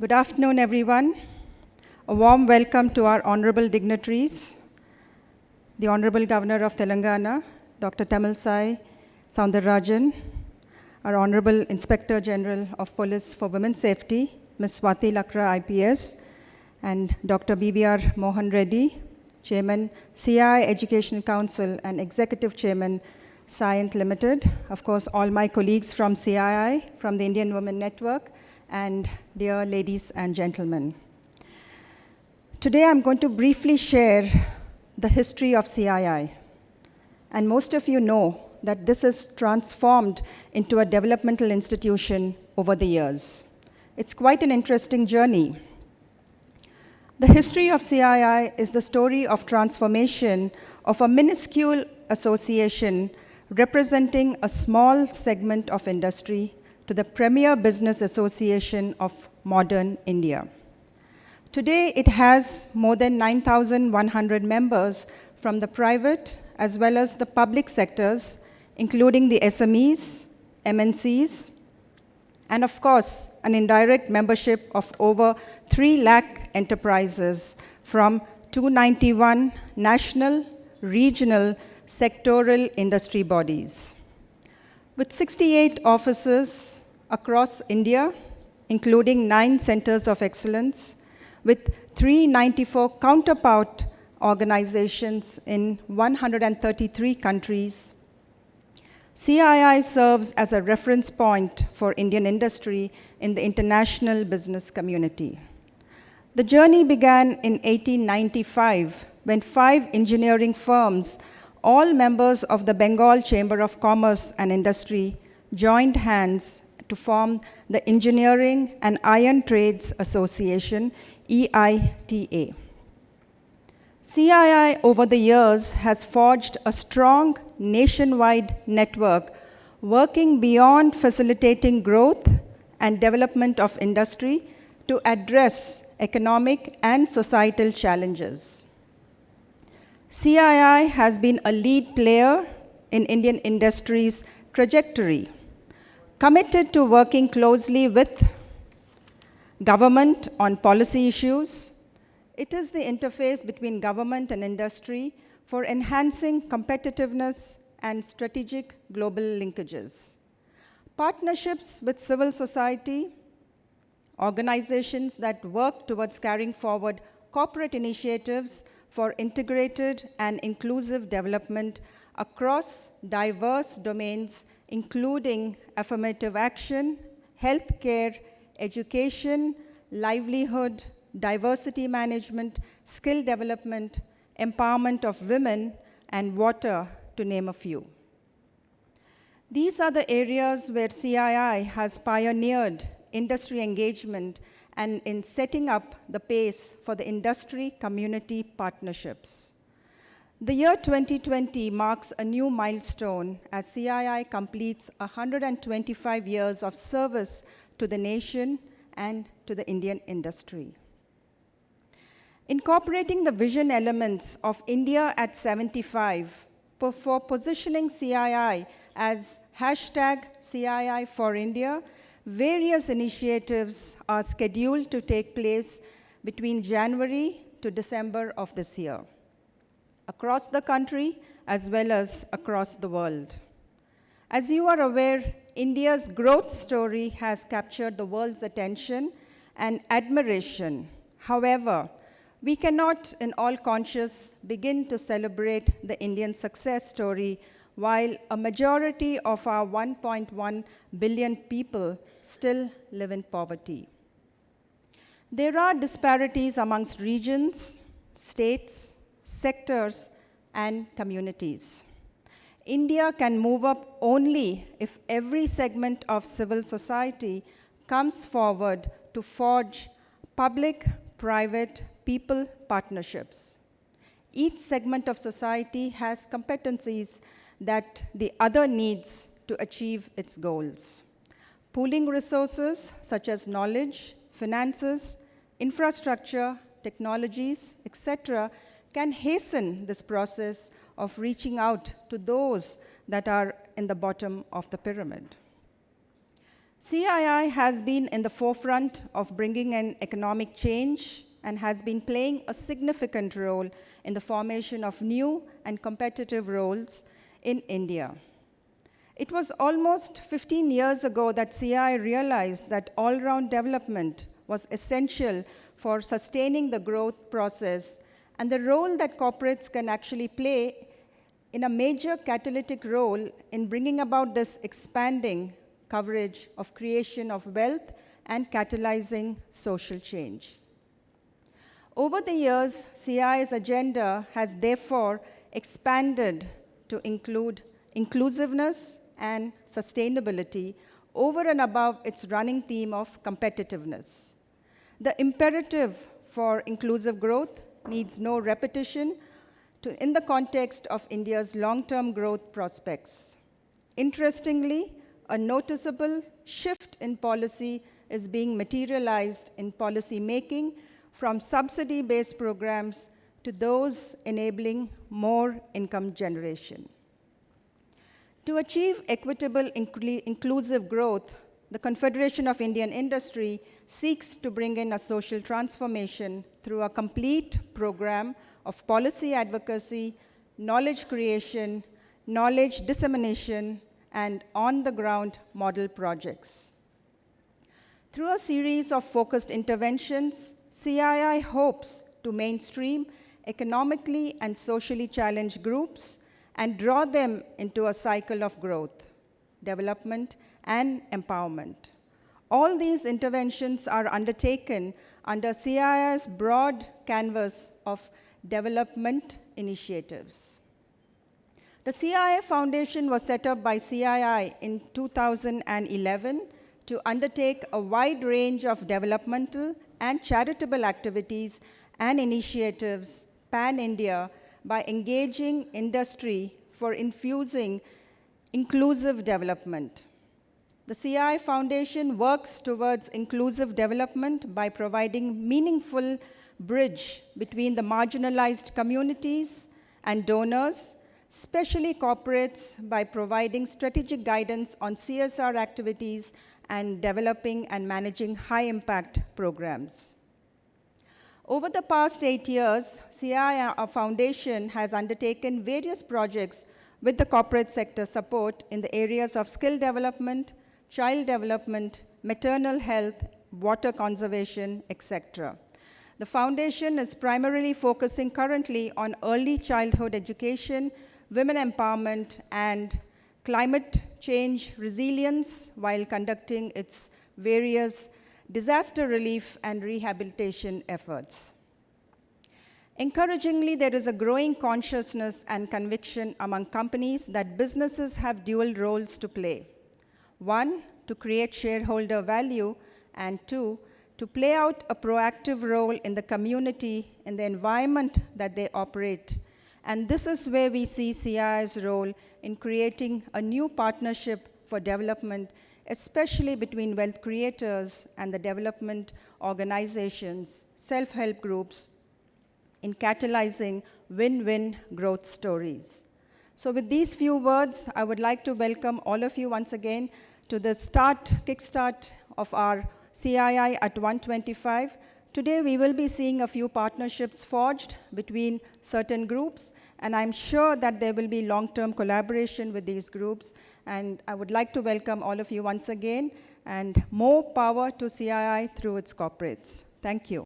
Good afternoon, everyone. A warm welcome to our honorable dignitaries, the Honorable Governor of Telangana, Dr. Tamilisai Soundararajan, our Honorable Inspector General of Police for Women's Safety, Ms. Swati Lakra, IPS, and Dr. BBR Mohan Reddy, Chairman, CII Education Council and Executive Chairman, Scient Limited. Of course, all my colleagues from CII, from the Indian Women Network, and dear ladies and gentlemen. Today I'm going to briefly share the history of CII. And most of you know that this has transformed into a developmental institution over the years. It's quite an interesting journey. The history of CII is the story of transformation of a minuscule association representing a small segment of industry to the premier business association of modern India. Today, it has more than 9,100 members from the private as well as the public sectors, including the SMEs, MNCs, and of course, an indirect membership of over 3 lakh enterprises from 291 national, regional, sectoral industry bodies. With 68 offices across India, including 9 centers of excellence, with 394 counterpart organizations in 133 countries, CII serves as a reference point for Indian industry in the international business community. The journey began in 1895 when 5 engineering firms, all members of the Bengal Chamber of Commerce and Industry, joined hands to form the Engineering and Iron Trades Association, EITA. CII over the years has forged a strong nationwide network working beyond facilitating growth and development of industry to address economic and societal challenges. CII has been a lead player in Indian industry's trajectory, committed to working closely with government on policy issues. It is the interface between government and industry for enhancing competitiveness and strategic global linkages. Partnerships with civil society, organizations that work towards carrying forward corporate initiatives for integrated and inclusive development across diverse domains, including affirmative action, healthcare, education, livelihood, diversity management, skill development, empowerment of women, and water, to name a few. These are the areas where CII has pioneered industry engagement and in setting up the pace for the industry-community partnerships. The year 2020 marks a new milestone as CII completes 125 years of service to the nation and to the Indian industry. Incorporating the vision elements of India at 75 for positioning CII as #CII for India, various initiatives are scheduled to take place between January to December of this year, across the country as well as across the world. As you are aware, India's growth story has captured the world's attention and admiration. However, we cannot, in all conscience, begin to celebrate the Indian success story while a majority of our 1.1 billion people still live in poverty. There are disparities amongst regions, states, sectors, and communities. India can move up only if every segment of civil society comes forward to forge public-private people partnerships. Each segment of society has competencies that the other needs to achieve its goals. Pooling resources such as knowledge, finances, infrastructure, technologies, etc., can hasten this process of reaching out to those that are in the bottom of the pyramid. CII has been in the forefront of bringing an economic change and has been playing a significant role in the formation of new and competitive roles in India. It was almost 15 years ago that CII realized that all-round development was essential for sustaining the growth process and the role that corporates can actually play in a major catalytic role in bringing about this expanding coverage of creation of wealth and catalyzing social change. Over the years, CII's agenda has therefore expanded to include inclusiveness and sustainability over and above its running theme of competitiveness. The imperative for inclusive growth needs no repetition in the context of India's long-term growth prospects. Interestingly, a noticeable shift in policy is being materialized in policy making from subsidy-based programs to those enabling more income generation. To achieve equitable, inclusive growth, the Confederation of Indian Industry seeks to bring in a social transformation through a complete program of policy advocacy, knowledge creation, knowledge dissemination, and on-the-ground model projects. Through a series of focused interventions, CII hopes to mainstream economically and socially challenged groups and draw them into a cycle of growth, development, and empowerment. All these interventions are undertaken under CII's broad canvas of development initiatives. The CII Foundation was set up by CII in 2011 to undertake a wide range of developmental and charitable activities and initiatives pan-India by engaging industry for infusing inclusive development. The CII Foundation works towards inclusive development by providing meaningful bridge between the marginalized communities and donors, especially corporates, by providing strategic guidance on CSR activities and developing and managing high-impact programs. Over the past 8 years, CII Foundation has undertaken various projects with the corporate sector support in the areas of skill development, child development, maternal health, water conservation, etc. The foundation is primarily focusing currently on early childhood education, women empowerment, and climate change resilience while conducting its various disaster relief and rehabilitation efforts. Encouragingly, there is a growing consciousness and conviction among companies that businesses have dual roles to play. One, to create shareholder value, and two, to play out a proactive role in the community, in the environment that they operate. And this is where we see CII's role in creating a new partnership for development, especially between wealth creators and the development organizations, self-help groups, in catalyzing win-win growth stories. So with these few words, I would like to welcome all of you once again to the kickstart of our CII at 125. Today we will be seeing a few partnerships forged between certain groups, and I'm sure that there will be long-term collaboration with these groups. And I would like to welcome all of you once again, and more power to CII through its corporates. Thank you.